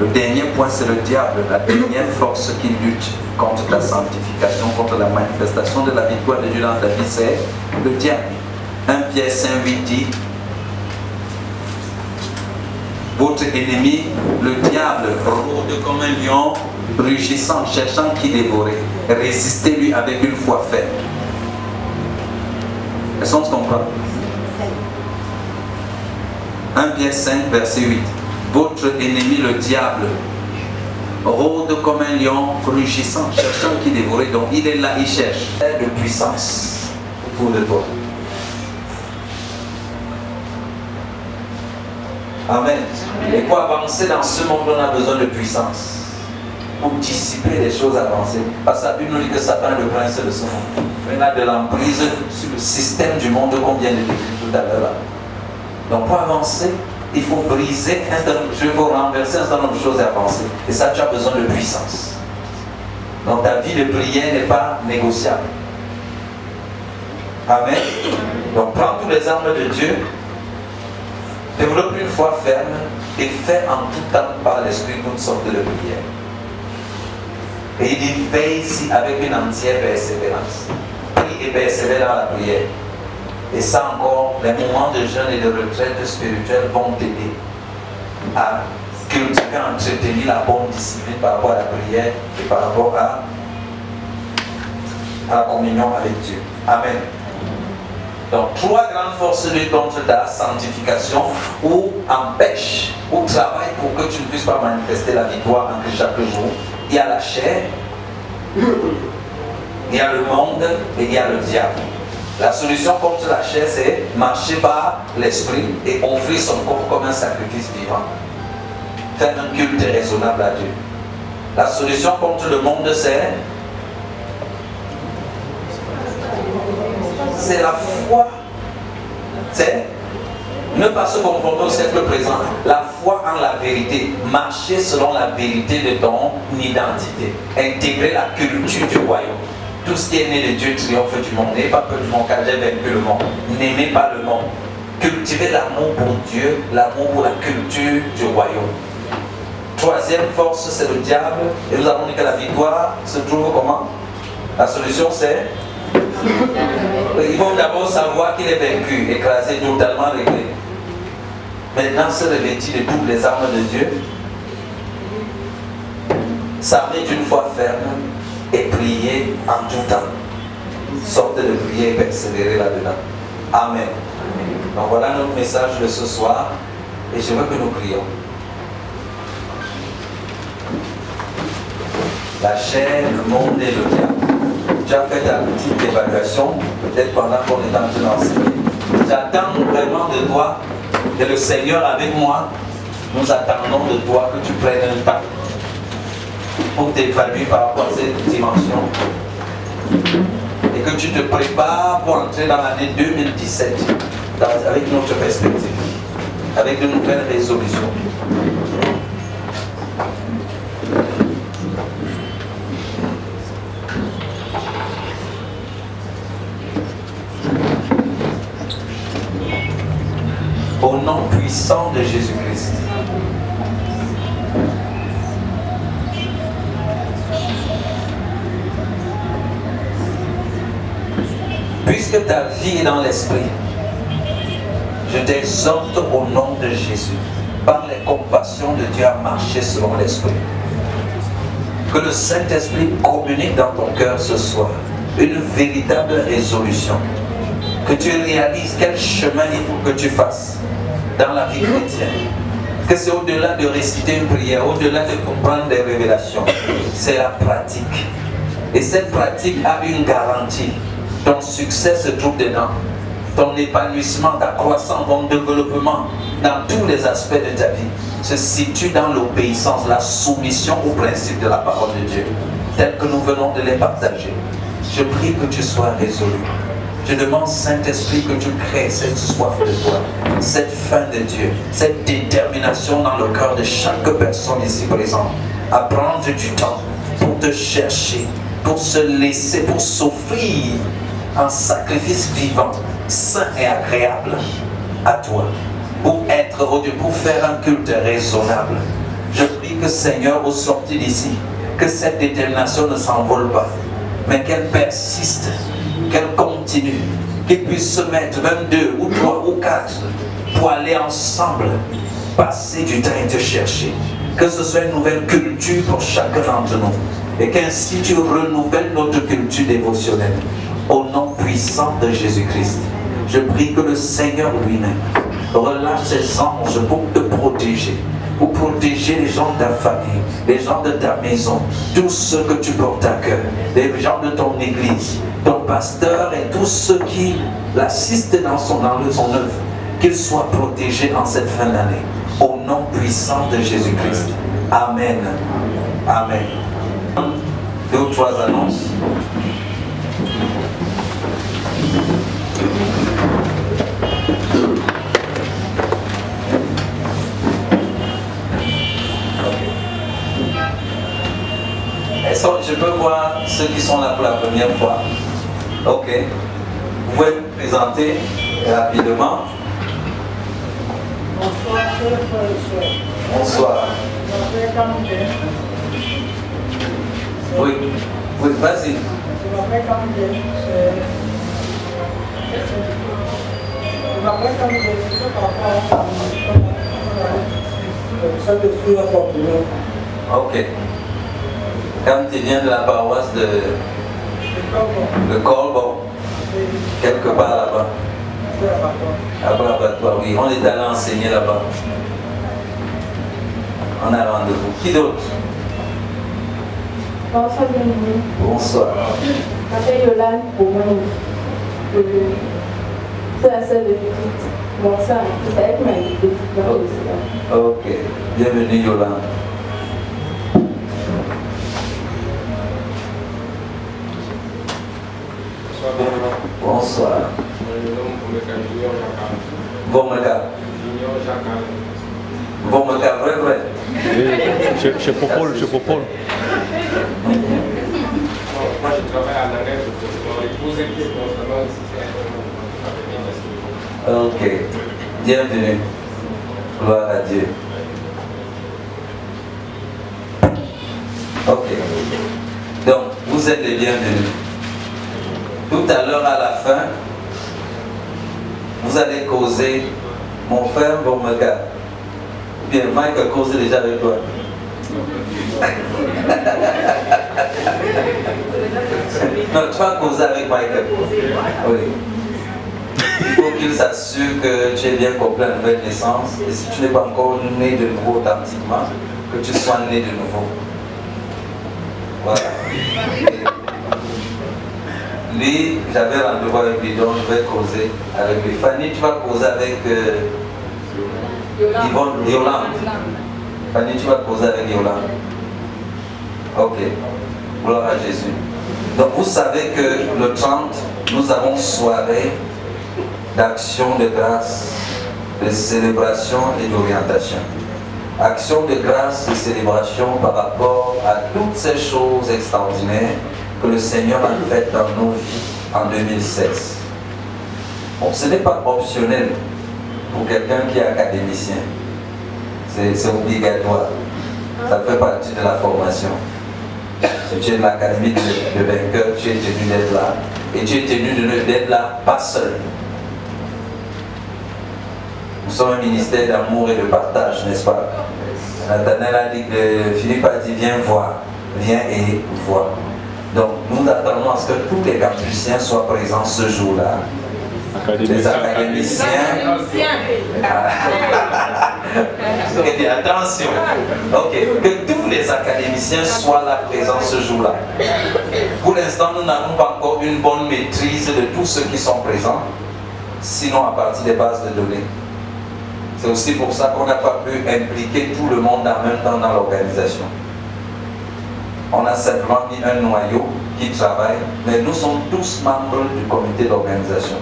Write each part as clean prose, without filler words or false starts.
Le dernier point, c'est le diable, la dernière force qui lutte contre la sanctification, contre la manifestation de la victoire de Dieu dans ta vie, c'est le diable. 1 Pierre 5:8 dit: votre ennemi, le diable, rôde comme un lion, rugissant, cherchant qui dévorer. Résistez-lui avec une foi ferme. Est-ce qu'on se comprend? 1 Pierre 5, verset 8. Votre ennemi, le diable, rôde comme un lion, rugissant, cherchant qui dévorer. Donc il est là, il cherche de puissance autour de toi. Amen. Et pour avancer dans ce monde, on a besoin de puissance. Pour dissiper les choses avancées. Parce que la Bible nous dit que Satan est le prince de ce monde. Il a de l'emprise sur le système du monde qu'on vient de décrire tout à l'heure. Donc pour avancer, il faut briser, je vais renverser un certain nombre de choses et avancer. Et ça, tu as besoin de puissance. Donc ta vie de prière n'est pas négociable. Amen. Donc prends toutes les armes de Dieu. Développe une foi ferme et fais en tout temps par l'Esprit toutes sortes de prières. Et il dit, fais ici avec une entière persévérance. Prie et persévère dans la prière. Et ça encore, les moments de jeûne et de retraite spirituelle vont t'aider à cultiver, à entretenir la bonne discipline par rapport à la prière et par rapport à la communion avec Dieu. Amen. Donc, trois grandes forces luttent contre ta sanctification ou empêchent ou travaillent pour que tu ne puisses pas manifester la victoire en Christ chaque jour. Il y a la chair, il y a le monde et il y a le diable. La solution contre la chair, c'est marcher par l'esprit et offrir son corps comme un sacrifice vivant. Faire un culte raisonnable à Dieu. La solution contre le monde, c'est la foi. C'est ne pas se confronter au siècle présent. La foi en la vérité. Marcher selon la vérité de ton identité. Intégrer la culture du royaume. Tout ce qui est né de Dieu triomphe du monde. N'ayez pas peur du monde car j'ai vaincu le monde. N'aimez pas le monde. Cultivez l'amour pour Dieu, l'amour pour la culture du royaume. Troisième force, c'est le diable. Et nous avons dit que la victoire se trouve comment? La solution, c'est ils vont d'abord savoir qu'il est vaincu, écrasé, totalement réglé. Maintenant, se revêtir de toutes les armes de Dieu, s'armer d'une foi ferme et prier en tout temps. Sortez de prier et persévérer là-dedans. Amen. Donc voilà notre message de ce soir et je veux que nous prions. La chair, le monde et le diable. Tu as fait ta petite évaluation, peut-être pendant qu'on est en train d'enseigner. J'attends vraiment de toi, et le Seigneur avec moi, nous attendons de toi que tu prennes un temps pour t'évaluer par rapport à cette dimension et que tu te prépares pour entrer dans l'année 2017 avec notre perspective, avec de nouvelles résolutions. Au nom puissant de Jésus-Christ. Puisque ta vie est dans l'esprit, je t'exhorte au nom de Jésus, par les compassions de Dieu, à marcher selon l'esprit. Que le Saint-Esprit communique dans ton cœur ce soir une véritable résolution. Que tu réalises quel chemin il faut que tu fasses dans la vie chrétienne. Que c'est au-delà de réciter une prière, au-delà de comprendre des révélations. C'est la pratique. Et cette pratique a une garantie. Ton succès se trouve dedans. Ton épanouissement, ta croissance, ton développement dans tous les aspects de ta vie se situe dans l'obéissance, la soumission au principe de la parole de Dieu, tel que nous venons de les partager. Je prie que tu sois résolu. Je demande, Saint-Esprit, que tu crées cette soif de toi, cette faim de Dieu, cette détermination dans le cœur de chaque personne ici présente, à prendre du temps pour te chercher, pour se laisser, pour s'offrir en sacrifice vivant, saint et agréable à toi, pour être au Dieu, pour faire un culte raisonnable. Je prie que Seigneur, au sortir d'ici, que cette détermination ne s'envole pas, mais qu'elle persiste, qu'elle continue, qu'ils puissent se mettre, même 2 ou 3 ou 4, pour aller ensemble, passer du temps et te chercher. Que ce soit une nouvelle culture pour chacun d'entre nous. Et qu'ainsi tu renouvelles notre culture dévotionnelle. Au nom puissant de Jésus-Christ. Je prie que le Seigneur lui-même relâche ses anges pour te protéger. Pour protéger les gens de ta famille, les gens de ta maison, tous ceux que tu portes à cœur, les gens de ton église, ton pasteur et tous ceux qui l'assistent dans son œuvre, qu'ils soient protégés en cette fin d'année. Au nom puissant de Jésus-Christ. Amen. Amen. 2 ou 3 annonces. Je peux voir ceux qui sont là pour la première fois. Ok. Vous pouvez vous présenter rapidement. Bonsoir, frères et sœurs. Bonsoir. Oui, oui, vas-y. Je m'appelle Camille. Je m'appelle Camille. Je suis à Ok. Quand tu viens de la paroisse de Colbon, quelque part là-bas. À Brabatoire, oui. On est allé enseigner là-bas. On a rendez-vous. Qui d'autre? Bonsoir, bienvenue. Bonsoir. Je m'appelle Yolande Boumani. C'est la sœur de Judith. Bonsoir, c'est avec ma guide. Ok. Bienvenue Yolande. Bonsoir. Vomeka. Vomeka, vrai, vrai. Chez Popol, chez Popol. Moi, je travaille à l'arrêt pour épouser qui est constamment ici. Ok. Bienvenue. Gloire à Dieu. Ok. Donc, vous êtes les bienvenus. Tout à l'heure, à la fin, vous allez causer mon frère Vomeka. Bien, Mike a causé déjà avec toi. Non, tu vas causer avec Michael. Oui. Il faut qu'il s'assure que tu es bien complet à la nouvelle naissance. Et si tu n'es pas encore né de nouveau authentiquement, que tu sois né de nouveau. Voilà. Et lui, j'avais rendez-vous avec lui, donc je vais causer avec lui. Fanny, tu vas causer avec Yolande. Fanny, tu vas causer avec Yolande. Ok. Gloire à Jésus. Donc vous savez que le 30, nous avons soirée d'action de grâce, de célébration et d'orientation. Action de grâce et célébration par rapport à toutes ces choses extraordinaires que le Seigneur a faites dans nos vies en 2016. Bon, ce n'est pas optionnel pour quelqu'un qui est académicien. C'est obligatoire. Ça fait partie de la formation. Si tu es de l'académie de vainqueur, tu es tenu d'être là. Et tu es tenu d'être là, pas seul. Nous sommes un ministère d'amour et de partage, n'est-ce pas? Nathanaël a dit que Philippe a dit viens voir, viens et vois. Donc nous attendons à ce que tous les campusiens soient présents ce jour-là. Les académiciens. Et bien, attention. Ok, que tous les académiciens soient là présents ce jour-là. Pour l'instant, nous n'avons pas encore une bonne maîtrise de tous ceux qui sont présents, sinon à partir des bases de données. C'est aussi pour ça qu'on n'a pas pu impliquer tout le monde en même temps dans l'organisation. On a simplement mis un noyau qui travaille, mais nous sommes tous membres du comité d'organisation.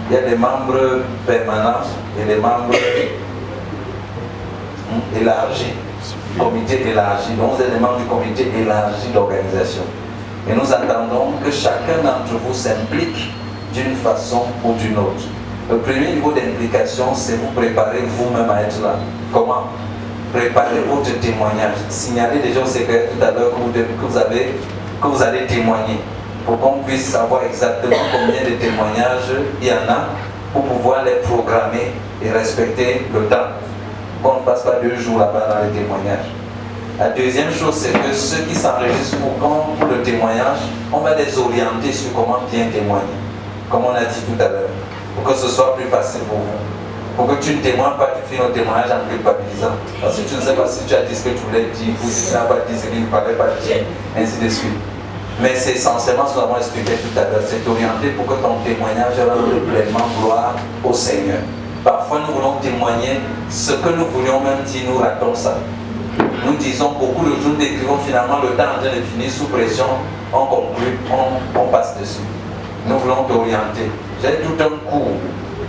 Il y a des membres permanents et des membres élargis, comité élargi. Donc vous êtes des membres du comité élargi d'organisation. Et nous attendons que chacun d'entre vous s'implique d'une façon ou d'une autre. Le premier niveau d'implication, c'est vous préparer vous-même à être là. Comment? préparez votre témoignage. Signalez déjà au secrétaire tout à l'heure que vous allez témoigner, pour qu'on puisse savoir exactement combien de témoignages il y en a, pour pouvoir les programmer et respecter le temps. Qu'on ne passe pas 2 jours là-bas dans les témoignages. La deuxième chose, c'est que ceux qui s'enregistrent pour le témoignage, on va les orienter sur comment bien témoigner, comme on a dit tout à l'heure, pour que ce soit plus facile pour vous. Pour que tu ne témoignes pas, tu fais un témoignage en culpabilisant. Parce que tu ne sais pas si tu as dit ce que tu voulais dire, ou si tu n'as pas dit ce qu'il ne fallait pas dire, ainsi de suite. Mais c'est essentiellement ce que nous avons expliqué tout à l'heure, c'est orienté pour que ton témoignage rende pleinement gloire au Seigneur. Parfois nous voulons témoigner ce que nous voulions même dire, nous ratons ça. Nous disons beaucoup, le jour nous décrivons finalement le temps en train de finir sous pression, on conclut, on passe dessus. Nous voulons t'orienter. J'ai tout un cours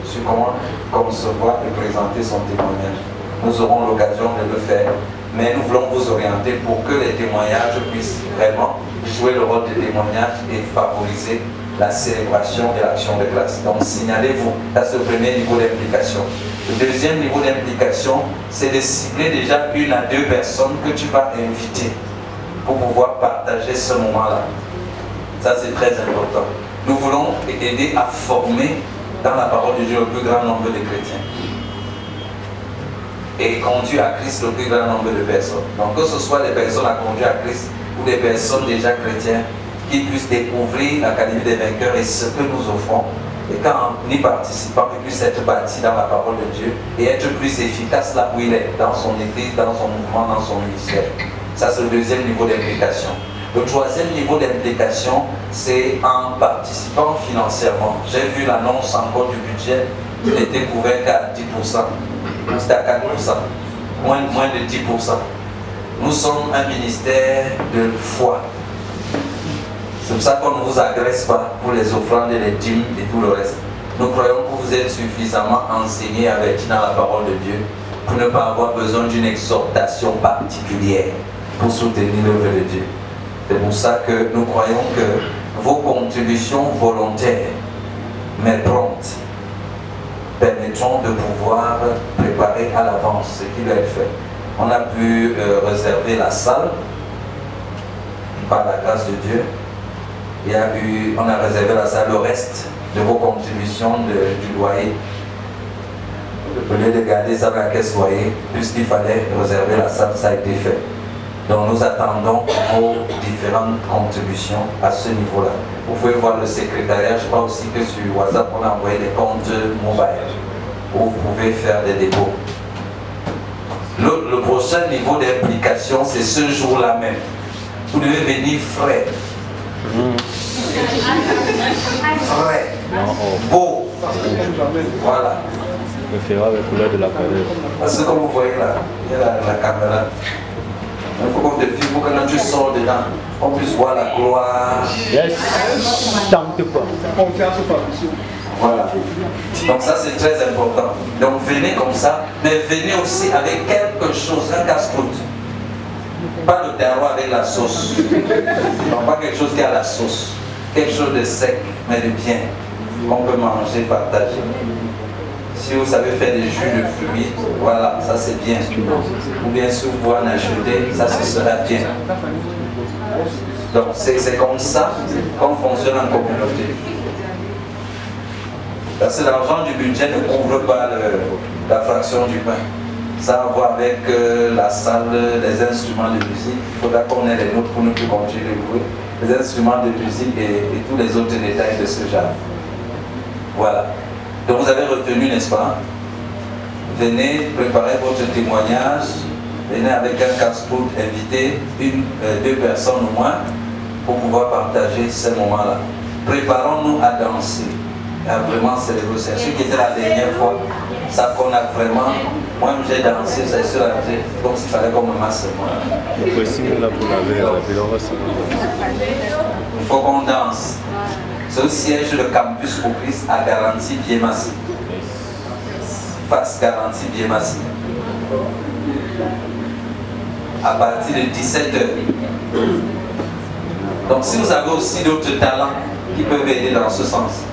sur comment concevoir et présenter son témoignage. Nous aurons l'occasion de le faire, mais nous voulons vous orienter pour que les témoignages puissent vraiment jouer le rôle de témoignage et favoriser la célébration de l'action de grâce. Donc signalez-vous à ce premier niveau d'implication. Le deuxième niveau d'implication, c'est de cibler déjà 1 à 2 personnes que tu vas inviter pour pouvoir partager ce moment-là. Ça c'est très important. Nous voulons aider à former dans la parole de Dieu le plus grand nombre de chrétiens et conduire à Christ le plus grand nombre de personnes. Donc que ce soit des personnes à conduire à Christ ou des personnes déjà chrétiennes qui puissent découvrir l'Académie des vainqueurs et ce que nous offrons, et qu'en y participant, ils puissent être bâtis dans la parole de Dieu et être plus efficace là où il est, dans son église, dans son mouvement, dans son ministère. Ça c'est le deuxième niveau d'implication. Le troisième niveau d'implication, c'est en participant financièrement. J'ai vu l'annonce encore du budget, il n'était couvert qu'à 10%, c'était à 4%, moins de 10%. Nous sommes un ministère de foi. C'est pour ça qu'on ne vous agresse pas pour les offrandes et les dîmes et tout le reste. Nous croyons que vous êtes suffisamment enseignés, avertis dans la parole de Dieu pour ne pas avoir besoin d'une exhortation particulière pour soutenir l'œuvre de Dieu. C'est pour ça que nous croyons que vos contributions volontaires, mais promptes, permettront de pouvoir préparer à l'avance ce qui doit être fait. On a pu réserver la salle par la grâce de Dieu. On a réservé la salle, le reste de vos contributions du loyer. Au lieu de garder ça dans la caisse loyer, puisqu'il fallait réserver la salle, ça a été fait. Donc nous attendons vos différentes contributions à ce niveau-là. Vous pouvez voir le secrétariat, je crois aussi que sur WhatsApp, on a envoyé des comptes mobile où vous pouvez faire des dépôts. Le prochain niveau d'implication, c'est ce jour-là même. Vous devez venir frais. Frais. Beau. Voilà. Je préfère la couleur de la palette. Parce que comme vous voyez là, il y a la caméra. Il faut qu'on te filme pour que quand tu sors dedans, on puisse voir la gloire. Yes. Tente pas. Voilà. Donc ça c'est très important. Donc venez comme ça, mais venez aussi avec quelque chose, un casse-croûte. Pas le terroir avec la sauce. Donc pas quelque chose qui a la sauce. Quelque chose de sec, mais de bien. Qu'on peut manger, partager. Si vous savez faire des jus de fruits, voilà, ça c'est bien. Ou bien si vous pouvez en acheter, ça ce sera bien. Donc c'est comme ça qu'on fonctionne en communauté. Parce que l'argent du budget ne couvre pas la fraction du pain. Ça a à voir avec la salle, les instruments de musique. Il faudra qu'on ait les nôtres pour ne plus continuer de jouer. Les instruments de musique et tous les autres détails de ce genre. Voilà. Donc vous avez retenu, n'est-ce pas? Venez préparer votre témoignage. Venez avec un casse-croûte, invitez 2 personnes au moins pour pouvoir partager ces moments-là. Préparons-nous à danser, à vraiment célébrer. C'est ce qui était la dernière fois. Ça qu'on a vraiment. Moi j'ai dansé, c'est sûr, comme s'il fallait qu'on me masse. Il faut qu'on danse. Ce siège de campus au Christ a garanti bien massé. Face garantie bien massé. À partir de 17h. Donc si vous avez aussi d'autres talents qui peuvent aider dans ce sens,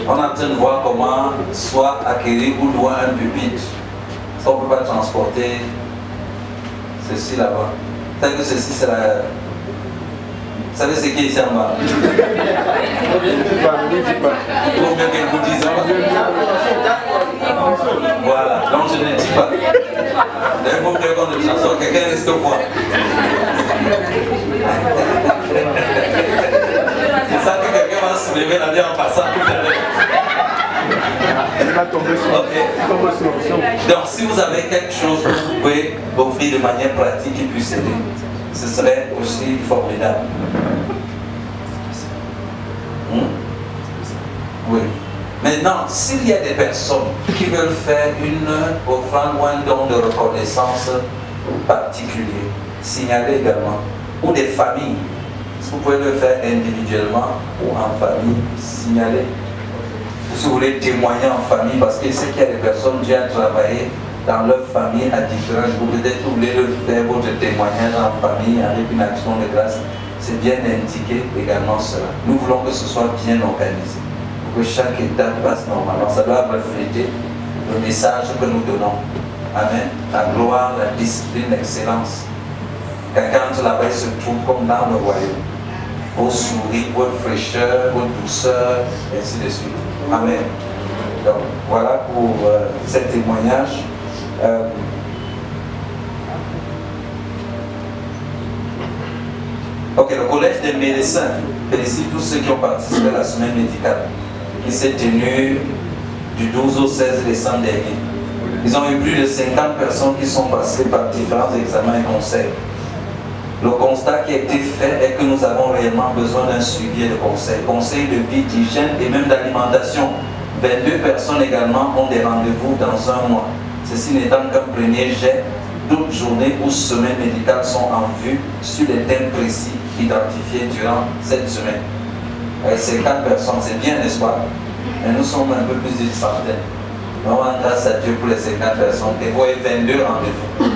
on est en train de voir comment soit acquérir ou louer un pupitre. Ça on ne peut pas transporter Ceci là-bas. Vous savez que ceci c'est la... Vous savez ce qui est ici en bas? Il faut bien que vous disiez. Voilà, donc je ne dis pas. D'un coup, quelqu'un de chanson, quelqu'un reste au point. C'est ça que quelqu'un va se lever la vie en passant tout à l'heure. Okay. Donc si vous avez quelque chose que vous pouvez offrir de manière pratique qui puisse aider, ce serait aussi formidable. Oui. Maintenant, s'il y a des personnes qui veulent faire une offrande ou un don de reconnaissance particulier, signalez également. Ou des familles, si vous pouvez le faire individuellement ou en famille, signalez. Si vous voulez témoigner en famille, parce que c'est qu'il y a des personnes qui ont travaillé dans leur famille à différents jours, peut-être vous voulez le faire votre témoignage en famille avec une action de grâce, c'est bien indiqué également cela. Nous voulons que ce soit bien organisé, pour que chaque étape passe normalement. Ça doit refléter le message que nous donnons. Amen. La gloire, la discipline, l'excellence. Quand là-bas il se trouve comme dans le royaume, votre sourire, votre fraîcheur, votre douceur, et ainsi de suite. Amen. Donc voilà pour ce témoignage. Ok, le collège des médecins félicite tous ceux qui ont participé à la semaine médicale qui s'est tenue du 12 au 16 décembre dernier. Ils ont eu plus de 50 personnes qui sont passées par différents examens et conseils. Le constat qui a été fait est que nous avons réellement besoin d'un suivi de conseils. Conseils de vie, d'hygiène et même d'alimentation. 22 personnes également ont des rendez-vous dans un mois. Ceci n'étant qu'un premier jet, d'autres journées ou semaines médicales sont en vue sur des thèmes précis identifiés durant cette semaine. 50 personnes, c'est bien, n'est-ce pas? Mais nous sommes un peu plus d'une centaine. On rend grâce à Dieu pour les 50 personnes. Et vous voyez 22 rendez-vous.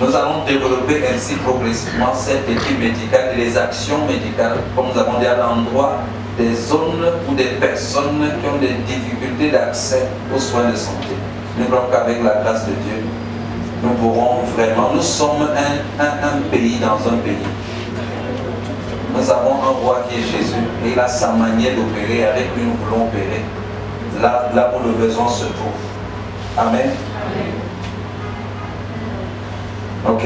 Nous allons développer ainsi progressivement cette équipe médicale et les actions médicales, comme nous avons dit, à l'endroit des zones ou des personnes qui ont des difficultés d'accès aux soins de santé. Nous croyons qu'avec la grâce de Dieu, nous pourrons vraiment, nous sommes un pays dans un pays. Nous avons un roi qui est Jésus et il a sa manière d'opérer avec lui nous voulons opérer là où le besoin se trouve. Amen. Ok.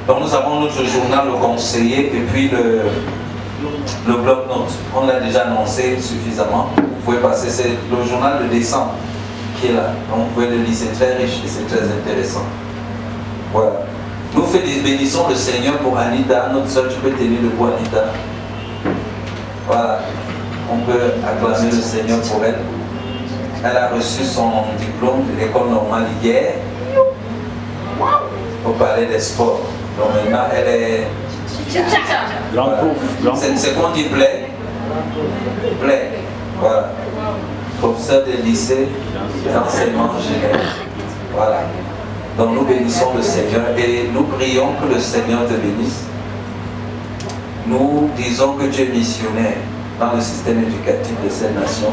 Donc nous avons notre journal, le conseiller, et puis le bloc-notes. On l'a déjà annoncé suffisamment. Vous pouvez passer, c'est le journal de décembre qui est là. Donc vous pouvez le lire, c'est très riche et c'est très intéressant. Voilà. Nous bénissons le Seigneur pour Anita, notre soeur, tu peux tenir debout Anita. Voilà. On peut acclamer le Seigneur pour elle. Elle a reçu son diplôme de l'école normale hier. Pour parler des sports. Donc maintenant elle est... C'est qu'on dit plaît. Plaît. Voilà. Professeur de lycée d'enseignement général. Voilà. Donc nous bénissons le Seigneur et nous prions que le Seigneur te bénisse. Nous disons que tu es missionnaire dans le système éducatif de cette nation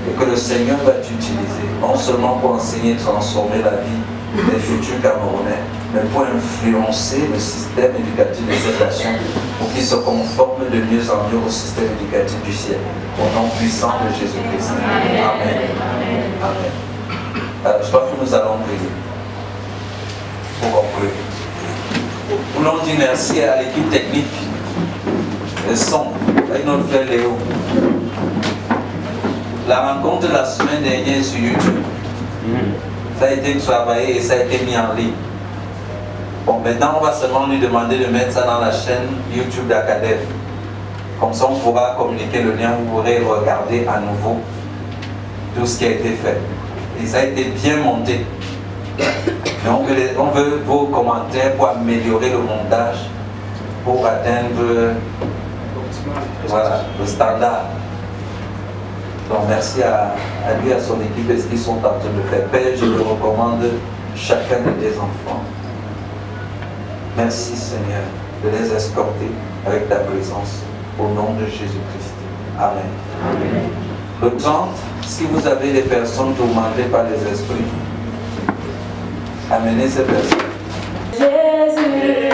et que le Seigneur va t'utiliser, non seulement pour enseigner et transformer la vie des futurs Camerounais, mais pour influencer le système éducatif de cette nation pour qu'il se conforme de mieux en mieux au système éducatif du ciel. Au nom puissant de Jésus-Christ. Amen. Amen. Je crois que nous allons prier pour conclure. Nous voulons dire merci à l'équipe technique, le son, avec notre frère Léo. La rencontre de la semaine dernière sur YouTube, ça a été travaillé et ça a été mis en ligne. Bon, maintenant on va seulement lui demander de mettre ça dans la chaîne YouTube d'Academ. Comme ça on pourra communiquer le lien, vous pourrez regarder à nouveau tout ce qui a été fait. Et ça a été bien monté. Mais on veut vos commentaires pour améliorer le montage, pour atteindre voilà, le standard. Donc merci à lui et à son équipe et ce qu'ils sont en train de faire. Père, je te recommande chacun de tes enfants. Merci Seigneur de les escorter avec ta présence au nom de Jésus-Christ. Amen. Amen. Le 30, si vous avez des personnes tourmentées par les esprits, amenez ces personnes. Amen.